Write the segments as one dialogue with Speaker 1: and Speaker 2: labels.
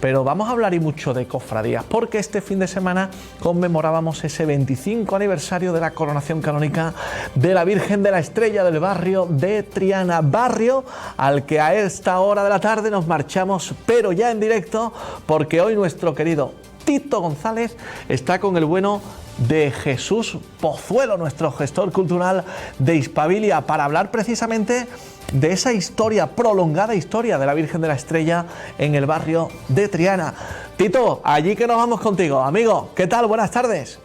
Speaker 1: pero vamos a hablar y mucho de cofradías, porque este fin de semana conmemorábamos ese 25 aniversario de la coronación canónica de la Virgen de la Estrella del barrio de Triana, barrio al que a esta hora de la tarde nos marchamos, pero ya en directo, porque hoy nuestro querido Tito González está con el bueno de Jesús Pozuelo, nuestro gestor cultural de Hispabilia, para hablar precisamente de esa historia, prolongada historia de la Virgen de la Estrella en el barrio de Triana. Tito, allí que nos vamos contigo. Amigo, ¿qué tal? Buenas tardes.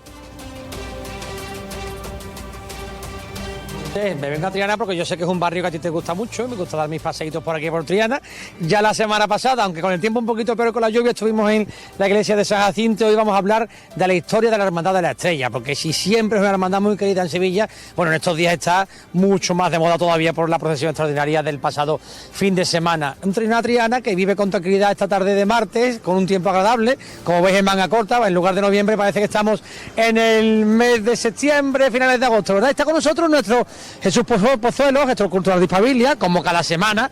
Speaker 2: Me vengo a Triana porque yo sé que es un barrio que a ti te gusta mucho, me gusta dar mis paseitos por aquí por Triana. Ya la semana pasada, aunque con el tiempo un poquito peor con la lluvia, estuvimos en la iglesia de San Jacinto. Hoy vamos a hablar de la historia de la Hermandad de la Estrella, porque si siempre es una hermandad muy querida en Sevilla, bueno, en estos días está mucho más de moda todavía por la procesión extraordinaria del pasado fin de semana. Una Triana que vive con tranquilidad esta tarde de martes, con un tiempo agradable, como veis en manga corta, en lugar de noviembre parece que estamos en el mes de septiembre, finales de agosto, ¿verdad? Está con nosotros nuestro Jesús Pozuelo, gestor cultural de Hispabilia, como cada semana,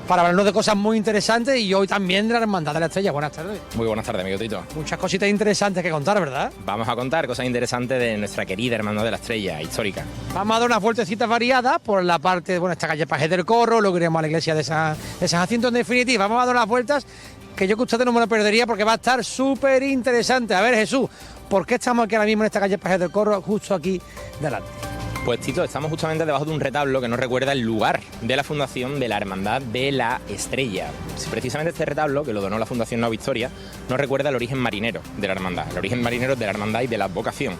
Speaker 2: para hablarnos de cosas muy interesantes y hoy también de la Hermandad de la Estrella. Buenas tardes.
Speaker 3: Muy buenas tardes, amigo Tito.
Speaker 2: Muchas cositas interesantes que contar, ¿verdad?
Speaker 3: Vamos a contar cosas interesantes de nuestra querida Hermandad de la Estrella, histórica.
Speaker 2: Vamos a dar unas vueltecitas variadas por la parte de esta calle Pajes del Corro, luego iremos a la iglesia de San Jacinto. En definitiva, vamos a dar unas vueltas que yo que ustedes no me lo perdería porque va a estar súper interesante. A ver, Jesús, ¿por qué estamos aquí ahora mismo en esta calle Pajes del Corro, justo aquí delante?
Speaker 3: Pues Tito, estamos justamente debajo de un retablo que nos recuerda el lugar de la fundación de la Hermandad de la Estrella. Precisamente este retablo, que lo donó la Fundación Nueva Victoria, nos recuerda el origen marinero de la Hermandad, el origen marinero de la Hermandad y de la advocación.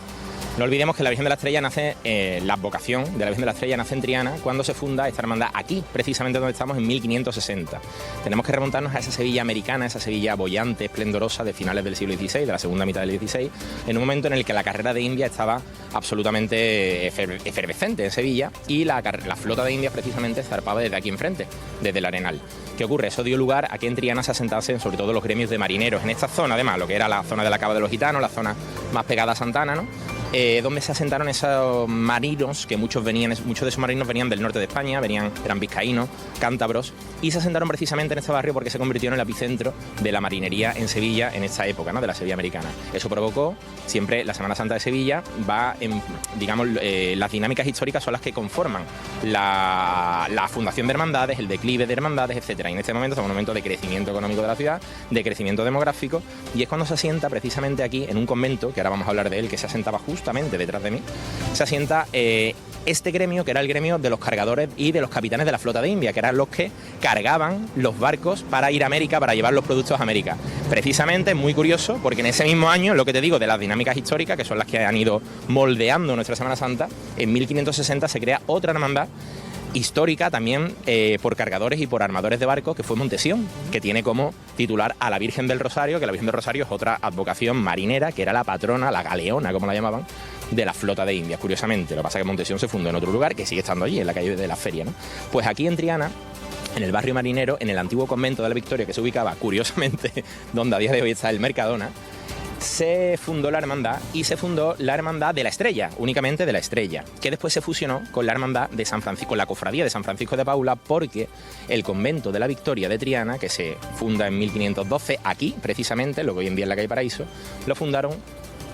Speaker 3: No olvidemos que la Virgen de la Estrella nace, la advocación de la Virgen de la Estrella nace en Triana cuando se funda esta hermandad aquí, precisamente donde estamos, en 1560. Tenemos que remontarnos a esa Sevilla americana, esa Sevilla boyante, esplendorosa de finales del siglo XVI, de la segunda mitad del XVI, en un momento en el que la carrera de India estaba absolutamente efervescente en Sevilla y la flota de Indias precisamente zarpaba desde aquí enfrente, desde el Arenal. ¿Qué ocurre? Eso dio lugar a que en Triana se asentasen sobre todo los gremios de marineros en esta zona, además, lo que era la zona de la Cava de los Gitanos, la zona más pegada a Santana, ¿no? Donde se asentaron esos marinos, que muchos de esos marinos venían del norte de España, eran vizcaínos, cántabros, y se asentaron precisamente en este barrio porque se convirtió en el epicentro de la marinería en Sevilla en esta época, ¿no? De la Sevilla americana. Eso provocó, siempre la Semana Santa de Sevilla va en, digamos, las dinámicas históricas son las que conforman la fundación de hermandades, el declive de hermandades, etcétera. Y en este momento estamos en un momento de crecimiento económico de la ciudad, de crecimiento demográfico, y es cuando se asienta precisamente aquí, en un convento, que ahora vamos a hablar de él, que se asentaba justamente detrás de mí, se asienta este gremio, que era el gremio de los cargadores y de los capitanes de la flota de India, que eran los que cargaban los barcos para ir a América, para llevar los productos a América. Precisamente, muy curioso, porque en ese mismo año, lo que te digo de las dinámicas históricas, que son las que han ido moldeando nuestra Semana Santa, en 1560 se crea otra hermandad histórica también por cargadores y por armadores de barcos, que fue Montesión, que tiene como titular a la Virgen del Rosario, que la Virgen del Rosario es otra advocación marinera, que era la patrona, la galeona, como la llamaban, de la flota de Indias, curiosamente. Lo que pasa es que Montesión se fundó en otro lugar, que sigue estando allí, en la calle de la Feria, ¿no? Pues aquí en Triana, en el barrio marinero, en el antiguo convento de la Victoria, que se ubicaba, curiosamente, donde a día de hoy está el Mercadona, se fundó la hermandad y se fundó la Hermandad de la Estrella, únicamente de la Estrella, que después se fusionó con la Hermandad de San Francisco, con la Cofradía de San Francisco de Paula, porque el convento de la Victoria de Triana, que se funda en 1512, aquí precisamente, lo que hoy en día es la calle Paraíso, lo fundaron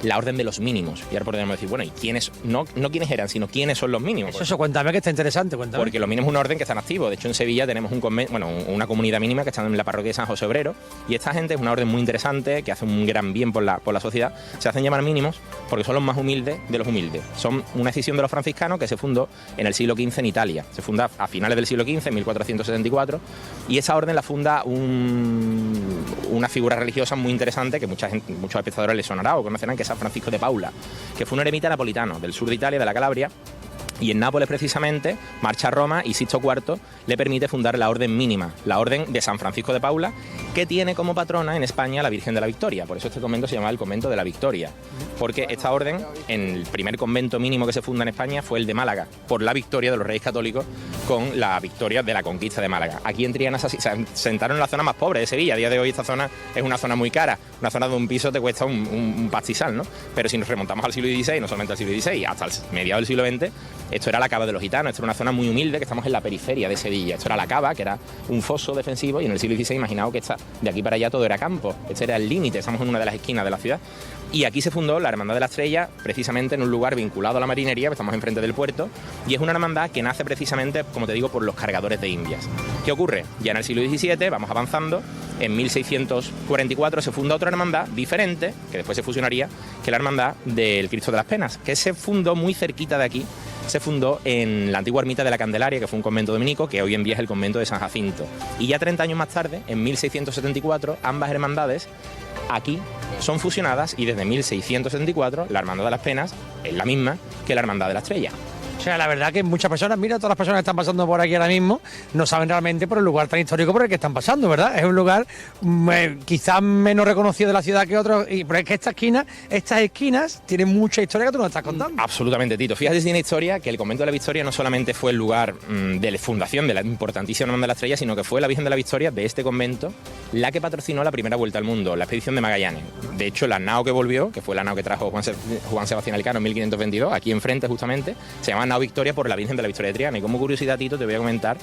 Speaker 3: la Orden de los Mínimos. Y ahora podríamos decir, bueno, ¿y quiénes? No quiénes eran, sino quiénes son los mínimos.
Speaker 2: Eso, cuéntame, que está interesante, cuéntame.
Speaker 3: Porque los mínimos es un orden que están activos. De hecho, en Sevilla tenemos una comunidad mínima que está en la parroquia de San José Obrero, y esta gente es una orden muy interesante, que hace un gran bien por la sociedad. Se hacen llamar mínimos porque son los más humildes de los humildes. Son una escisión de los franciscanos que se fundó en el siglo XV en Italia. Se funda a finales del siglo XV, en 1474, y esa orden la funda una figura religiosa muy interesante que muchos espectadores les sonará o conocerán, que es San Francisco de Paula, que fue un eremita napolitano del sur de Italia, de la Calabria, y en Nápoles precisamente marcha a Roma y Sixto IV le permite fundar la orden mínima, la orden de San Francisco de Paula, que tiene como patrona en España la Virgen de la Victoria. Por eso este convento se llama el Convento de la Victoria, porque esta orden, en el primer convento mínimo que se funda en España, fue el de Málaga, por la victoria de los reyes católicos con la victoria de la conquista de Málaga. Aquí en Triana se sentaron en la zona más pobre de Sevilla. A día de hoy esta zona es una zona muy cara, una zona donde un piso te cuesta un pastizal, ¿no? Pero si nos remontamos al siglo XVI, no solamente al siglo XVI, hasta el mediados del siglo XX, esto era la Cava de los Gitanos, esto era una zona muy humilde, que estamos en la periferia de Sevilla. Esto era la Cava, que era un foso defensivo, y en el siglo XVI, imaginaos que esta de aquí para allá todo era campo. Este era el límite, estamos en una de las esquinas de la ciudad. Y aquí se fundó la Hermandad de la Estrella, precisamente en un lugar vinculado a la marinería, estamos enfrente del puerto, y es una hermandad que nace precisamente, como te digo, por los cargadores de Indias. ¿Qué ocurre? Ya en el siglo XVII, vamos avanzando, en 1644 se funda otra hermandad diferente, que después se fusionaría, que la Hermandad del Cristo de las Penas, que se fundó muy cerquita de aquí, se fundó en la antigua ermita de la Candelaria, que fue un convento dominico, que hoy en día es el convento de San Jacinto. Y ya 30 años más tarde, en 1674, ambas hermandades aquí son fusionadas y desde 1674 la Hermandad de las Penas es la misma que la Hermandad de la Estrella.
Speaker 2: O sea, la verdad que muchas personas, mira, todas las personas que están pasando por aquí ahora mismo, no saben realmente por el lugar tan histórico por el que están pasando, ¿verdad? Es un lugar quizás menos reconocido de la ciudad que otros, pero es que estas esquinas tienen mucha historia que tú nos estás contando.
Speaker 3: Absolutamente, Tito. Fíjate si tiene historia que el convento de la Victoria no solamente fue el lugar de la fundación de la importantísima Hermandad de la Estrella, sino que fue la Virgen de la Victoria de este convento la que patrocinó la primera vuelta al mundo, la expedición de Magallanes. De hecho, la nao que volvió, que fue la nao que trajo Juan Sebastián Elcano en 1522, aquí enfrente justamente, se llama nao Victoria por la Virgen de la Victoria de Triana. Y como curiosidad, Tito, te voy a comentar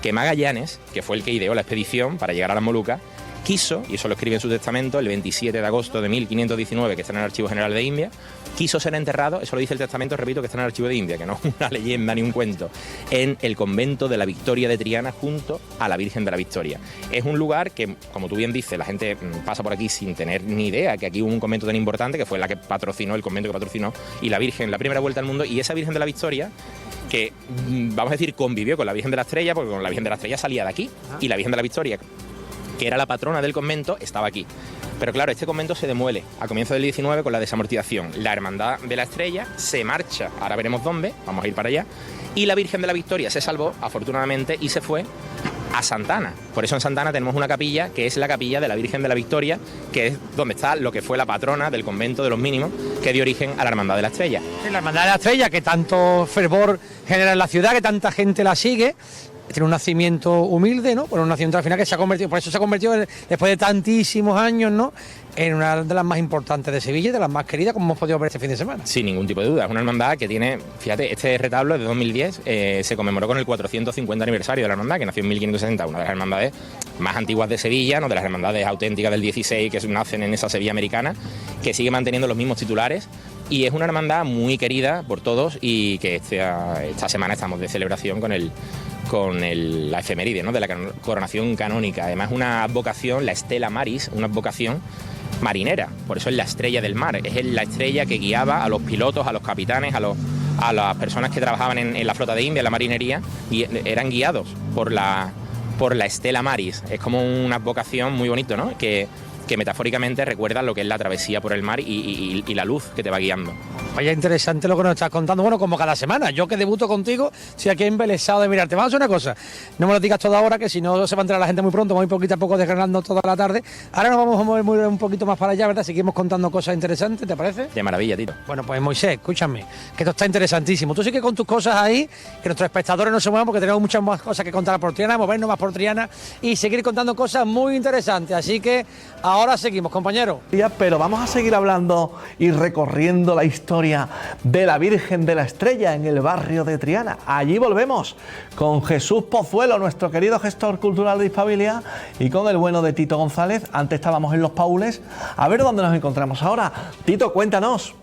Speaker 3: que Magallanes, que fue el que ideó la expedición para llegar a las Molucas, quiso, y eso lo escribe en su testamento, el 27 de agosto de 1519, que está en el Archivo General de India, quiso ser enterrado, eso lo dice el testamento, repito, que está en el Archivo de India, que no es una leyenda ni un cuento, en el convento de la Victoria de Triana junto a la Virgen de la Victoria. Es un lugar que, como tú bien dices, la gente pasa por aquí sin tener ni idea que aquí hubo un convento tan importante, que fue la que patrocinó, el convento que patrocinó, y la Virgen, la primera vuelta al mundo, y esa Virgen de la Victoria, que vamos a decir convivió con la Virgen de la Estrella, porque con la Virgen de la Estrella salía de aquí, y la Virgen de la Victoria, que era la patrona del convento, estaba aquí. Pero claro, este convento se demuele a comienzos del 19 con la desamortización. La Hermandad de la Estrella se marcha, ahora veremos dónde, vamos a ir para allá, y la Virgen de la Victoria se salvó, afortunadamente, y se fue a Santana. Por eso en Santana tenemos una capilla que es la capilla de la Virgen de la Victoria, que es donde está lo que fue la patrona del convento de los mínimos, que dio origen a la Hermandad de la Estrella.
Speaker 2: Sí, la Hermandad de la Estrella, que tanto fervor genera en la ciudad, que tanta gente la sigue. Tiene un nacimiento humilde, ¿no? Por un nacimiento al final que se ha convertido, por eso se ha convertido después de tantísimos años, ¿no?, en una de las más importantes de Sevilla y de las más queridas, como hemos podido ver este fin de semana.
Speaker 3: Sin ningún tipo de duda. Es una hermandad que tiene, fíjate, este retablo es de 2010, se conmemoró con el 450 aniversario de la hermandad, que nació en 1560, una de las hermandades más antiguas de Sevilla, no de las hermandades auténticas del 16 que nacen en esa Sevilla americana, que sigue manteniendo los mismos titulares. Y es una hermandad muy querida por todos y que esta semana estamos de celebración con la efeméride, ¿no?, de la coronación canónica. Además, una vocación, la Stella Maris, una vocación marinera, por eso es la estrella del mar, es la estrella que guiaba a los pilotos, a los capitanes, a las personas que trabajaban en la flota de India, en la marinería, y eran guiados por la Stella Maris. Es como una vocación muy bonito, ¿no?, que metafóricamente recuerda lo que es la travesía por el mar y la luz que te va guiando.
Speaker 2: Vaya interesante lo que nos estás contando, bueno, como cada semana. Yo que debuto contigo, estoy aquí embelesado de mirarte. Vamos a hacer una cosa, no me lo digas toda ahora, que si no se va a enterar la gente muy pronto, vamos a ir poquito a poco desgranando toda la tarde. Ahora nos vamos a mover un poquito más para allá, ¿verdad? Seguimos contando cosas interesantes, ¿te parece?
Speaker 3: De maravilla, Tito.
Speaker 2: Bueno, pues Moisés, escúchame, que esto está interesantísimo. Tú sigue con tus cosas ahí, que nuestros espectadores no se muevan porque tenemos muchas más cosas que contar por Triana, movernos más por Triana y seguir contando cosas muy interesantes. Así que ahora seguimos, compañero.
Speaker 1: Pero vamos a seguir hablando y recorriendo la historia de la Virgen de la Estrella en el barrio de Triana. Allí volvemos con Jesús Pozuelo, nuestro querido gestor cultural de Hispabilia, y con el bueno de Tito González. Antes estábamos en Los Paules. A ver dónde nos encontramos ahora. Tito, cuéntanos.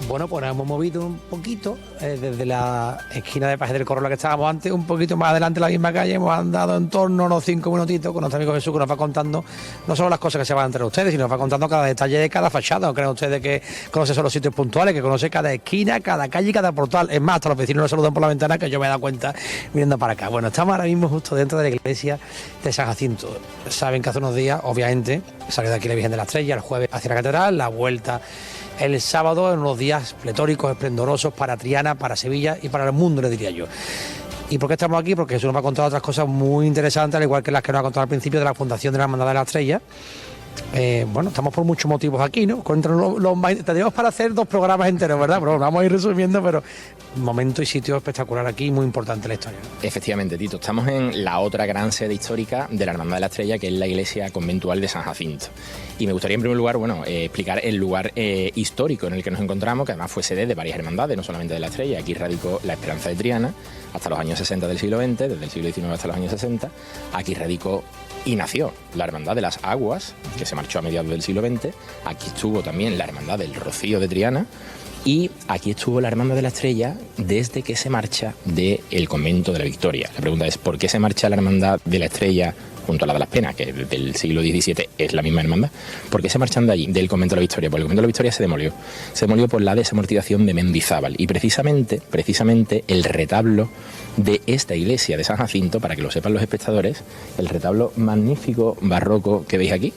Speaker 2: Bueno, pues nos hemos movido un poquito desde la esquina de Paje del Corro, la que estábamos antes, un poquito más adelante en la misma calle. Hemos andado en torno a unos 5 minutitos con nuestro amigo Jesús, que nos va contando no solo las cosas que se van a enterar ustedes, sino nos va contando cada detalle de cada fachada. No crean ustedes que conoce solo los sitios puntuales, que conoce cada esquina, cada calle y cada portal. Es más, hasta los vecinos nos saludan por la ventana, que yo me he dado cuenta mirando para acá. Bueno, estamos ahora mismo justo dentro de la iglesia de San Jacinto. Saben que hace unos días, obviamente, salió de aquí la Virgen de la Estrella, el jueves hacia la catedral, la vuelta el sábado, en unos días pletóricos, esplendorosos para Triana, para Sevilla y para el mundo, le diría yo. ¿Y por qué estamos aquí? Porque Jesús nos va a contar otras cosas muy interesantes, al igual que las que nos ha contado al principio de la fundación de la Hermandad de la Estrella, Bueno, estamos por muchos motivos aquí, ¿no? Tendríamos para hacer 2 programas enteros, ¿verdad? Pero vamos a ir resumiendo, pero momento y sitio espectacular aquí, muy importante en la historia, ¿no?
Speaker 3: Efectivamente, Tito, estamos en la otra gran sede histórica de la Hermandad de la Estrella, que es la iglesia conventual de San Jacinto. Y me gustaría en primer lugar, explicar el lugar histórico en el que nos encontramos, que además fue sede de varias hermandades, no solamente de la Estrella. Aquí radicó la Esperanza de Triana hasta los años 60 del siglo XX, desde el siglo XIX hasta los años 60. Aquí radicó y nació la Hermandad de las Aguas, que se marchó a mediados del siglo XX. Aquí estuvo también la Hermandad del Rocío de Triana. Y aquí estuvo la Hermandad de la Estrella desde que se marcha del Convento de la Victoria. La pregunta es, ¿por qué se marcha la Hermandad de la Estrella junto a la de las Penas, que desde el siglo XVII es la misma hermandad? ¿Por qué se marchan de allí, del Convento de la Victoria? Pues el Convento de la Victoria se demolió. Se demolió por la desamortización de Mendizábal. Y precisamente el retablo de esta iglesia de San Jacinto, para que lo sepan los espectadores, el retablo magnífico barroco que veis aquí,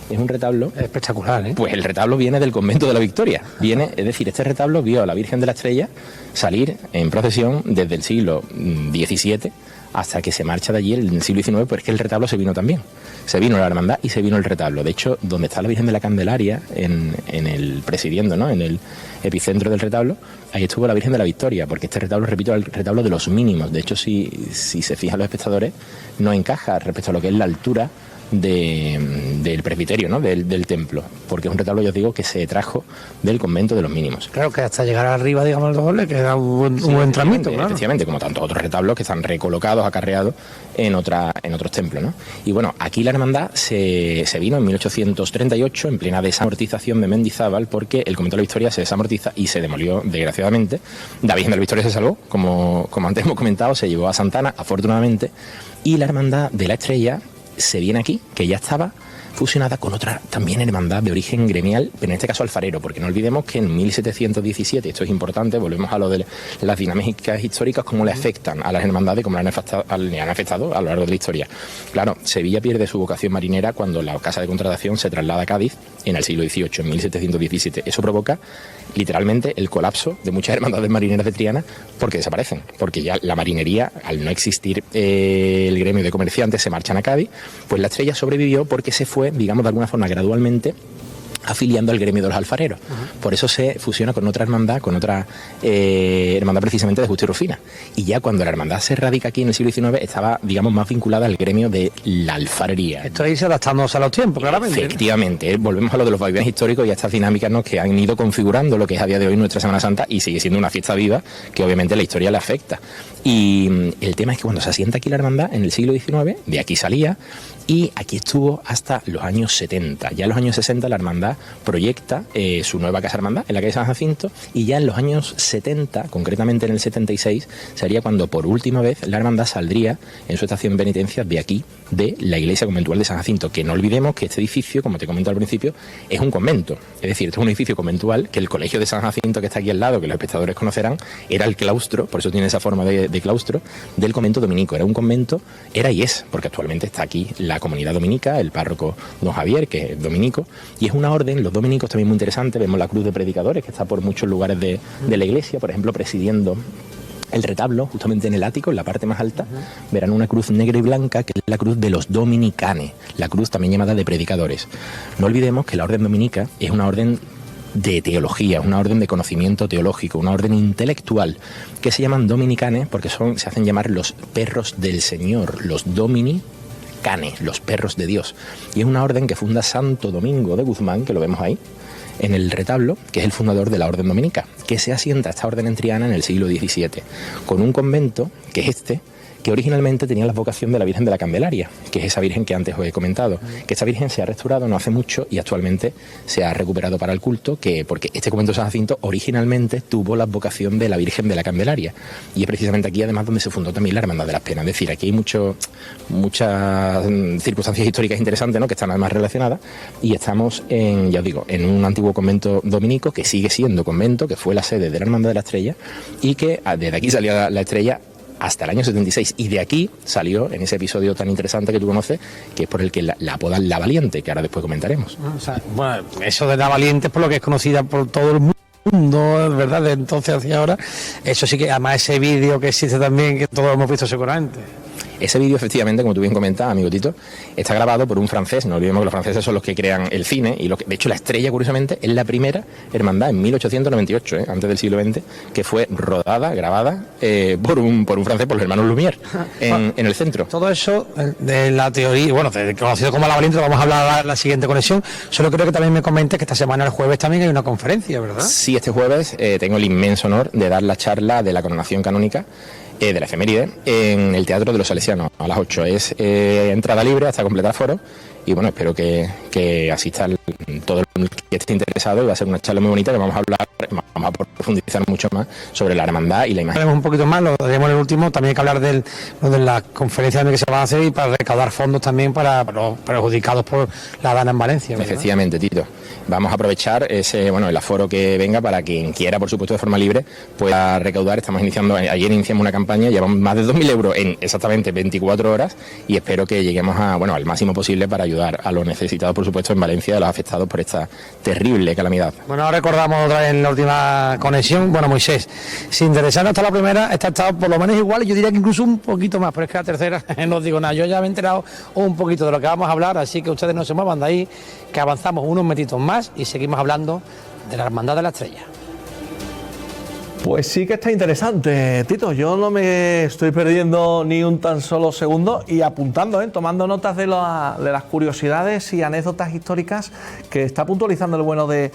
Speaker 3: es un retablo
Speaker 2: espectacular, ¿eh?
Speaker 3: Pues el retablo viene del Convento de la Victoria. Es decir, este retablo vio a la Virgen de la Estrella salir en procesión desde el siglo XVII hasta que se marcha de allí en el siglo XIX, pues es que el retablo se vino también. Se vino la hermandad y se vino el retablo. De hecho, donde está la Virgen de la Candelaria, en el presidiendo, ¿no?, en el epicentro del retablo, ahí estuvo la Virgen de la Victoria, porque este retablo, repito, es el retablo de los mínimos. De hecho, si se fijan los espectadores, no encaja respecto a lo que es la altura del presbiterio, ¿no?, del templo, porque es un retablo, yo os digo, que se trajo del convento de los mínimos.
Speaker 2: Claro, que hasta llegar arriba, digamos, el doble, que era un buen tramito, claro.
Speaker 3: Efectivamente, como tantos otros retablos que están recolocados, acarreados en otros templos, ¿no? Y bueno, aquí la hermandad se vino en 1838, en plena desamortización de Mendizábal, porque el convento de la Victoria se desamortiza y se demolió, desgraciadamente. La Virgen de la Victoria se salvó, como antes hemos comentado, se llevó a Santana, afortunadamente, y la hermandad de la Estrella se viene aquí, que ya estaba fusionada con otra también hermandad de origen gremial, pero en este caso alfarero, porque no olvidemos que en 1717, esto es importante, volvemos a lo de las dinámicas históricas, cómo le afectan a las hermandades, cómo le han afectado a lo largo de la historia. Claro, Sevilla pierde su vocación marinera cuando la Casa de Contratación se traslada a Cádiz en el siglo XVIII, en 1717. Eso provoca literalmente el colapso de muchas hermandades marineras de Triana, porque desaparecen, porque ya la marinería, al no existir el gremio de comerciantes, se marchan a Cádiz. Pues la Estrella sobrevivió porque se fue, digamos, de alguna forma gradualmente afiliando al gremio de los alfareros. Por eso se fusiona con otra hermandad, hermandad precisamente de Justa y Rufina. Y ya cuando la hermandad se radica aquí en el siglo XIX, estaba, digamos, más vinculada al gremio de la alfarería.
Speaker 2: Esto es adaptándose a los tiempos, claramente.
Speaker 3: Efectivamente, volvemos a lo de los vaivenes históricos y a estas dinámicas, ¿no?, que han ido configurando lo que es a día de hoy nuestra Semana Santa, y sigue siendo una fiesta viva que obviamente la historia le afecta. Y el tema es que cuando se asienta aquí la hermandad en el siglo XIX, de aquí salía, y aquí estuvo hasta los años 70. Ya en los años 60 la hermandad proyecta su nueva casa hermandad en la calle San Jacinto, y ya en los años 70, concretamente en el 76, sería cuando por última vez la hermandad saldría en su estación penitencia de aquí, de la iglesia conventual de San Jacinto, que no olvidemos que este edificio, como te comento al principio, es un convento. Es decir, este es un edificio conventual que el colegio de San Jacinto, que está aquí al lado, que los espectadores conocerán, era el claustro, por eso tiene esa forma de claustro, del convento dominico. Era un convento, era y es, porque actualmente está aquí la comunidad dominica, el párroco don Javier, que es dominico, y es una orden, los dominicos también muy interesante. Vemos la cruz de predicadores, que está por muchos lugares de la iglesia, por ejemplo, presidiendo el retablo, justamente en el ático, en la parte más alta, verán una cruz negra y blanca, que es la cruz de los dominicanes, la cruz también llamada de predicadores. No olvidemos que la orden dominica es una orden de teología, una orden de conocimiento teológico, una orden intelectual, que se llaman dominicanes porque se hacen llamar los perros del Señor, los dominicanes, los perros de Dios. Y es una orden que funda Santo Domingo de Guzmán, que lo vemos ahí en el retablo, que es el fundador de la orden dominica, que se asienta esta orden en Triana en el siglo XVII, con un convento, que es que originalmente tenía la vocación de la Virgen de la Candelaria, que es esa Virgen que antes os he comentado, que esta Virgen se ha restaurado no hace mucho y actualmente se ha recuperado para el culto, porque este convento de San Jacinto originalmente tuvo la vocación de la Virgen de la Candelaria, y es precisamente aquí además donde se fundó también la Hermandad de las Penas. Es decir, aquí hay muchas circunstancias históricas interesantes, ¿no?, que están además relacionadas, y estamos en un antiguo convento dominico que sigue siendo convento, que fue la sede de la Hermandad de la Estrella, y que desde aquí salía la Estrella hasta el año 76, y de aquí salió en ese episodio tan interesante que tú conoces, que es por el que la apodan La Valiente, que ahora después comentaremos.
Speaker 2: O sea, bueno, eso de La Valiente es por lo que es conocida por todo el mundo, ¿verdad?, de entonces hacia ahora. Eso sí que, además, ese vídeo que existe también, que todos hemos visto seguramente.
Speaker 3: Ese vídeo, efectivamente, como tú bien comentas, amigo Tito, está grabado por un francés. No olvidemos que los franceses son los que crean el cine y de hecho la Estrella, curiosamente, es la primera hermandad en 1898, antes del siglo XX, que fue rodada, grabada por un francés, por los hermanos Lumière, en el centro.
Speaker 2: Todo eso de la teoría, bueno, conocido como La Valiente, lo vamos a hablar en la siguiente conexión. Solo creo que también me comentes que esta semana, el jueves, también hay una conferencia, ¿verdad?
Speaker 3: Sí, este jueves tengo el inmenso honor de dar la charla de la coronación canónica de la efeméride en el Teatro de los Salesianos a las 8. Es entrada libre hasta completar foro y bueno, espero que asista todo el que esté interesado y va a ser una charla muy bonita que vamos a profundizar mucho más sobre la hermandad y la imagen.
Speaker 2: Haremos un poquito más, lo daremos en el último, también hay que hablar de las conferencias que se van a hacer y para recaudar fondos también para los perjudicados por la dana en Valencia, ¿verdad?
Speaker 3: Efectivamente, Tito. Vamos a aprovechar el aforo que venga para quien quiera, por supuesto, de forma libre, pueda recaudar. Ayer iniciamos una campaña, llevamos más de 2.000 euros en exactamente 24 horas y espero que lleguemos al máximo posible para ayudar a los necesitados, por supuesto, en Valencia, a los afectados por esta terrible calamidad.
Speaker 2: Bueno, ahora recordamos otra vez en la última conexión. Bueno, Moisés, sin interesarnos hasta la primera, esta ha estado por lo menos igual, yo diría que incluso un poquito más, pero es que la tercera no os digo nada. Yo ya me he enterado un poquito de lo que vamos a hablar, así que ustedes no se muevan de ahí, que avanzamos unos metitos más y seguimos hablando de la Hermandad de la Estrella.
Speaker 1: Pues sí que está interesante, Tito. Yo no me estoy perdiendo ni un tan solo segundo y apuntando, tomando notas de las curiosidades y anécdotas históricas que está puntualizando el bueno de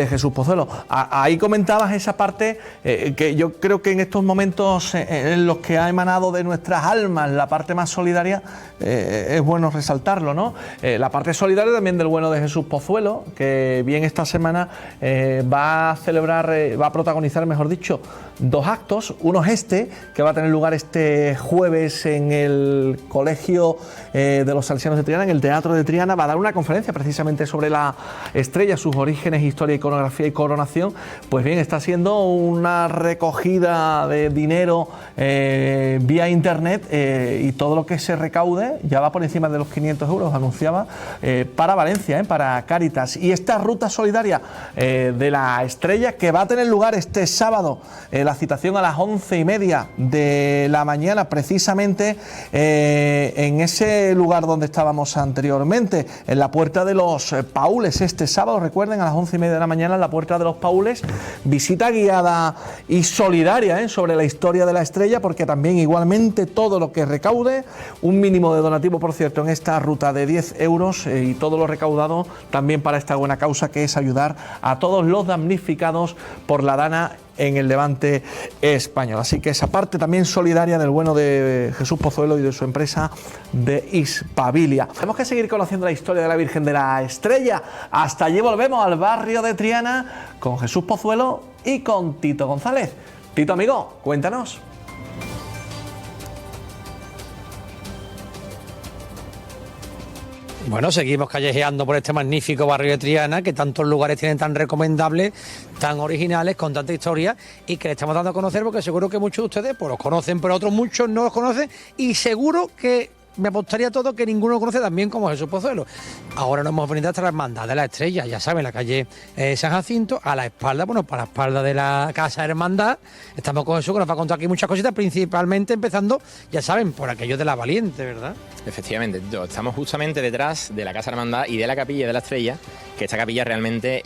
Speaker 1: Jesús Pozuelo. Ahí comentabas esa parte que yo creo que en estos momentos en los que ha emanado de nuestras almas la parte más solidaria, es bueno resaltarlo, ¿no? La parte solidaria también del bueno de Jesús Pozuelo, que bien esta semana va a protagonizar, mejor dicho, dos actos. Uno es que va a tener lugar este jueves en el Colegio de los Salesianos de Triana, en el Teatro de Triana. Va a dar una conferencia precisamente sobre la Estrella, sus orígenes, historia, iconografía y coronación. Pues bien, está haciendo una recogida de dinero vía internet y todo lo que se recaude ya va por encima de los 500 euros, anunciaba, para Valencia, para Cáritas. Y esta ruta solidaria de la Estrella, que va a tener lugar este sábado, la citación a las 11:30 de la mañana, precisamente en ese lugar donde estábamos anteriormente, en la Puerta de los Paules. Este sábado, recuerden, a las 11:30 de la mañana en la Puerta de los Paules, visita guiada y solidaria sobre la historia de la Estrella, porque también igualmente todo lo que recaude, un mínimo de donativo, por cierto, en esta ruta de 10 euros y todo lo recaudado también para esta buena causa, que es ayudar a todos los damnificados por la dana en el Levante español. Así que esa parte también solidaria del bueno de Jesús Pozuelo y de su empresa de Hispabilia. Tenemos que seguir conociendo la historia de la Virgen de la Estrella. Hasta allí volvemos al barrio de Triana con Jesús Pozuelo y con Tito González. Tito, amigo, cuéntanos.
Speaker 2: Bueno, seguimos callejeando por este magnífico barrio de Triana, que tantos lugares tienen tan recomendables, tan originales, con tanta historia, y que le estamos dando a conocer porque seguro que muchos de ustedes pues los conocen, pero otros muchos no los conocen, y seguro que me apostaría todo que ninguno lo conoce tan bien como Jesús Pozuelo. Ahora nos hemos venido hasta la Hermandad de la Estrella, ya saben, la calle San Jacinto, a la espalda, para la espalda de la Casa Hermandad. Estamos con Jesús, que nos va a contar aquí muchas cositas, principalmente empezando, ya saben, por aquello de la Valiente, ¿verdad?
Speaker 3: Efectivamente, estamos justamente detrás de la Casa Hermandad y de la Capilla de la Estrella, que esta capilla es realmente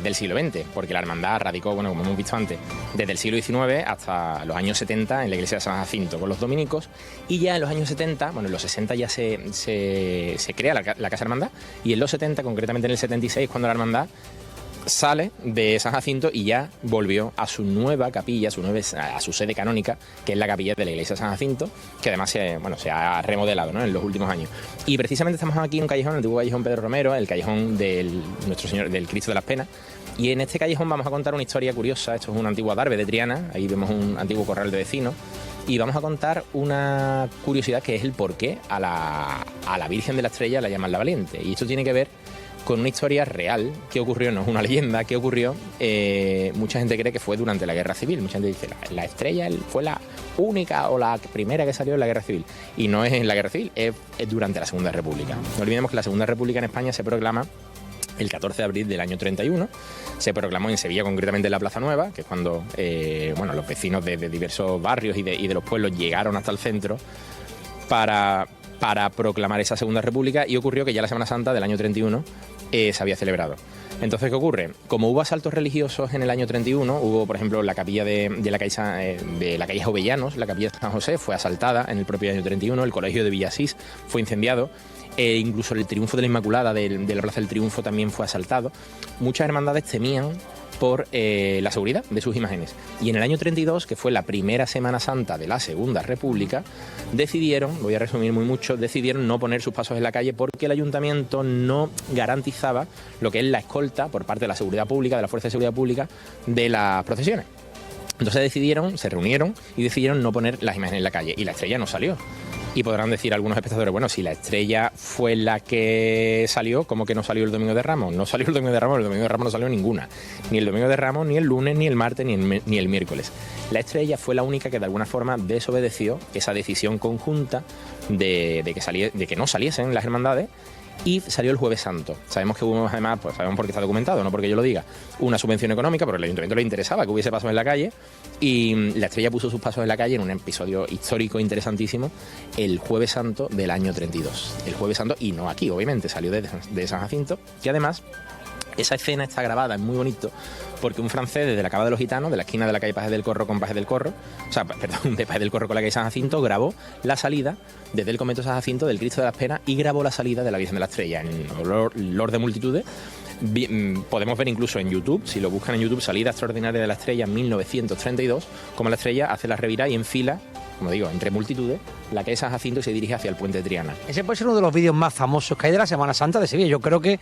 Speaker 3: del siglo XX, porque la Hermandad radicó, como hemos visto antes, desde el siglo XIX hasta los años 70 en la iglesia de San Jacinto con los dominicos, y ya en los años 70, en los 60 ya se crea la Casa Hermandad, y en los 70, concretamente en el 76, cuando la Hermandad sale de San Jacinto y ya volvió a su nueva capilla, a su sede canónica, que es la capilla de la iglesia de San Jacinto, que además se ha remodelado, ¿no?, en los últimos años. Y precisamente estamos aquí en un callejón, el antiguo callejón Pedro Romero, el callejón del Nuestro Señor del Cristo de las Penas. Y en este callejón vamos a contar una historia curiosa. Esto es un antiguo adarve de Triana, ahí vemos un antiguo corral de vecinos, y vamos a contar una curiosidad, que es el porqué a la Virgen de la Estrella la llaman la Valiente. Y esto tiene que ver con una historia real que ocurrió, no es una leyenda, que ocurrió. Mucha gente cree que fue durante la Guerra Civil. Mucha gente dice, la Estrella fue la única o la primera que salió en la Guerra Civil. Y no es en la Guerra Civil, es durante la Segunda República. No olvidemos que la Segunda República en España se proclama el 14 de abril del año 31, se proclamó en Sevilla, concretamente en la Plaza Nueva, que es cuando los vecinos de diversos barrios y de los pueblos llegaron hasta el centro para proclamar esa Segunda República, y ocurrió que ya la Semana Santa del año 31 se había celebrado. Entonces, ¿qué ocurre? Como hubo asaltos religiosos en el año 31, hubo, por ejemplo, la capilla de la calle Jovellanos, la capilla de San José, fue asaltada en el propio año 31, el colegio de Villasís fue incendiado, incluso el Triunfo de la Inmaculada de la Plaza del Triunfo también fue asaltado. Muchas hermandades temían por la seguridad de sus imágenes. Y en el año 32, que fue la primera Semana Santa de la Segunda República, decidieron, voy a resumir muy mucho, decidieron no poner sus pasos en la calle porque el ayuntamiento no garantizaba lo que es la escolta por parte de la seguridad pública, de la Fuerza de Seguridad Pública, de las procesiones. Entonces se reunieron y decidieron no poner las imágenes en la calle. Y la estrella no salió. Y podrán decir algunos espectadores, bueno, si la estrella fue la que salió, ¿cómo que no salió el Domingo de Ramos? No salió el Domingo de Ramos, el Domingo de Ramos no salió ninguna. Ni el Domingo de Ramos, ni el lunes, ni el martes, ni el miércoles. La estrella fue la única que de alguna forma desobedeció esa decisión conjunta de que no saliesen las hermandades, y salió el Jueves Santo. Sabemos que hubo, además, pues sabemos porque está documentado, no porque yo lo diga, una subvención económica, porque al ayuntamiento le interesaba que hubiese pasos en la calle, y la estrella puso sus pasos en la calle en un episodio histórico interesantísimo, el Jueves Santo del año 32. El Jueves Santo, y no aquí, obviamente, salió de San Jacinto, que además esa escena está grabada, es muy bonito, porque un francés desde la Cava de los Gitanos, de la esquina de la calle Pajes del Corro con Pajes del Corro, de Pajes del Corro con la calle San Jacinto, grabó la salida desde el convento de San Jacinto del Cristo de las Penas y grabó la salida de la Virgen de la Estrella en olor de multitudes. Podemos ver incluso en YouTube, si lo buscan en YouTube, salida extraordinaria de la Estrella en 1932, como la Estrella hace la revirada y enfila, como digo, entre multitudes, la calle San Jacinto y se dirige hacia el puente de Triana.
Speaker 2: Ese puede ser uno de los vídeos más famosos que hay de la Semana Santa de Sevilla. Yo creo que,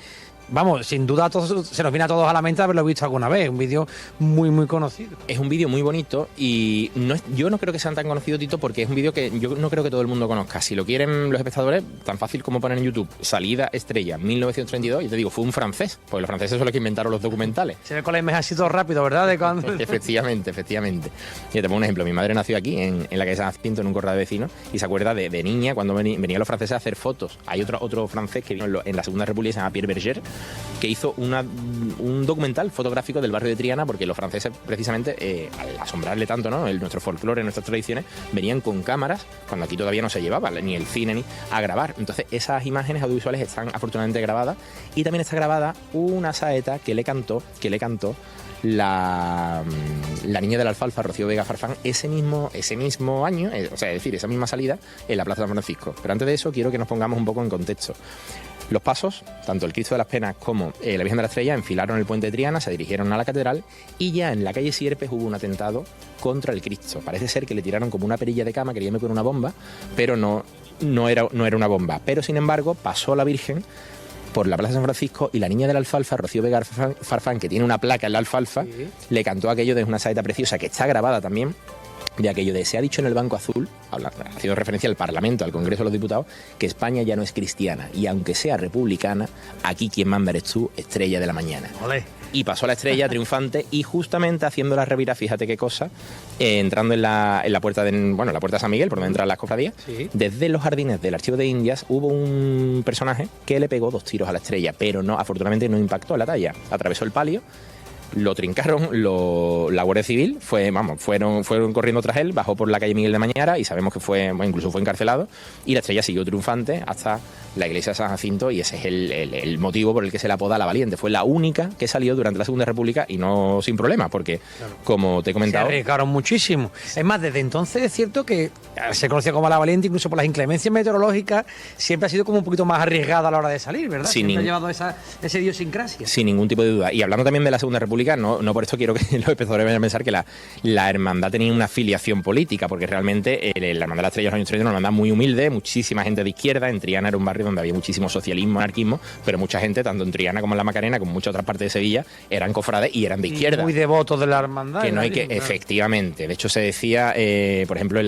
Speaker 2: vamos, sin duda se nos viene a todos a la mente haberlo visto alguna vez. Un vídeo muy, muy conocido.
Speaker 3: Es un vídeo muy bonito y yo no creo que sean tan conocidos, Tito, porque es un vídeo que yo no creo que todo el mundo conozca. Si lo quieren los espectadores, tan fácil como poner en YouTube salida Estrella 1932, y te digo, fue un francés, porque los franceses son los que inventaron los documentales.
Speaker 2: Se ve con la imagen así todo rápido, ¿verdad? De cuando...
Speaker 3: Efectivamente. Yo te pongo un ejemplo. Mi madre nació aquí, en la calle San Jacinto, en un corral de vecinos, y se acuerda de niña cuando venían los franceses a hacer fotos. Hay otro francés que vino en la Segunda República, se llama Pierre Berger, que hizo un documental fotográfico del barrio de Triana, porque los franceses, precisamente, al asombrarle tanto, ¿no?, nuestro folclore, nuestras tradiciones, venían con cámaras, cuando aquí todavía no se llevaba ni el cine ni a grabar. Entonces esas imágenes audiovisuales están afortunadamente grabadas, y también está grabada una saeta que le cantó la niña de la alfalfa, Rocío Vega Farfán, ese mismo año, o sea, es decir, esa misma salida en la Plaza de San Francisco. Pero antes de eso quiero que nos pongamos un poco en contexto. Los pasos, tanto el Cristo de las Penas como la Virgen de la Estrella, enfilaron el puente de Triana, se dirigieron a la catedral, y ya en la calle Sierpes hubo un atentado contra el Cristo. Parece ser que le tiraron como una perilla de cama, querían meter una bomba, pero no era una bomba. Pero sin embargo pasó la Virgen por la Plaza de San Francisco, y la niña de la alfalfa, Rocío Vega Farfán, que tiene una placa en la alfalfa, sí, le cantó aquello de una saeta preciosa que está grabada también, de aquello de: se ha dicho en el Banco Azul, haciendo referencia al Parlamento, al Congreso de los Diputados, que España ya no es cristiana, y aunque sea republicana, aquí quien manda eres tú, estrella de la mañana.
Speaker 2: Olé.
Speaker 3: Y pasó la estrella triunfante, y justamente haciendo la revira, fíjate qué cosa, entrando en la puerta la puerta de San Miguel, por donde entran las cofradías, sí, desde los jardines del Archivo de Indias hubo un personaje que le pegó 2 tiros a la estrella, pero afortunadamente no impactó la talla, atravesó el palio, lo trincaron, la Guardia Civil fueron corriendo tras él, bajó por la calle Miguel de Mañara, y sabemos que incluso fue encarcelado, y la estrella siguió triunfante hasta la iglesia de San Jacinto, y ese es el motivo por el que se la apoda la Valiente. Fue la única que salió durante la Segunda República, y no sin problema, porque, claro, como te he comentado,
Speaker 2: se arriesgaron muchísimo. Es más, desde entonces es cierto que se conocía como la Valiente, incluso por las inclemencias meteorológicas, siempre ha sido como un poquito más arriesgada a la hora de salir, ¿verdad? Siempre ha llevado esa idiosincrasia.
Speaker 3: Sin ningún tipo de duda. Y hablando también de la Segunda República, no por esto quiero que los espectadores vayan a pensar que la hermandad tenía una afiliación política, porque realmente la Hermandad de la Estrella de los años 30 era una hermandad muy humilde, muchísima gente de izquierda. En Triana era un barrio donde había muchísimo socialismo, anarquismo, pero mucha gente, tanto en Triana como en la Macarena, como en muchas otras partes de Sevilla, eran cofrades y eran de izquierda.
Speaker 2: Muy devotos de la hermandad.
Speaker 3: Que no hay que, claro, efectivamente. De hecho, se decía, por ejemplo, en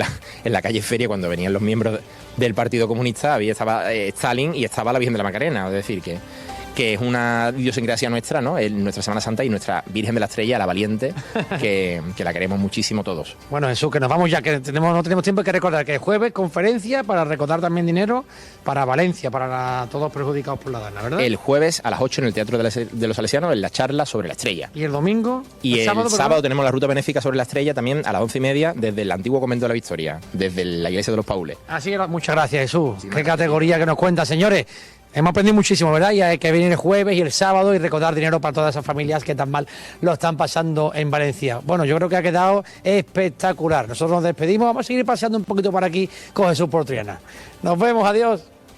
Speaker 3: la calle Feria, cuando venían los miembros del Partido Comunista, estaba Stalin y estaba la Virgen de la Macarena. Es decir, que es una idiosincrasia nuestra, ¿no? Nuestra Semana Santa y nuestra Virgen de la Estrella, la Valiente, que la queremos muchísimo todos.
Speaker 2: Bueno, Jesús, que nos vamos ya, que no tenemos tiempo, que recordar que jueves conferencia para recaudar también dinero para Valencia, para todos perjudicados por la Dana, ¿verdad?
Speaker 3: El jueves a las 8 en el Teatro de los Salesianos, en la charla sobre la estrella.
Speaker 2: ¿Y el domingo?
Speaker 3: Y el sábado tenemos la ruta benéfica sobre la estrella también a las 11:30 desde el antiguo convento de la Victoria, desde la iglesia de los Paules.
Speaker 2: Así que muchas gracias, Jesús. Qué categoría que nos cuenta, señores. Hemos aprendido muchísimo, ¿verdad? Y hay que venir el jueves y el sábado y recaudar dinero para todas esas familias que tan mal lo están pasando en Valencia. Bueno, yo creo que ha quedado espectacular. Nosotros nos despedimos, vamos a seguir paseando un poquito por aquí con Jesús por Triana. Nos vemos, adiós.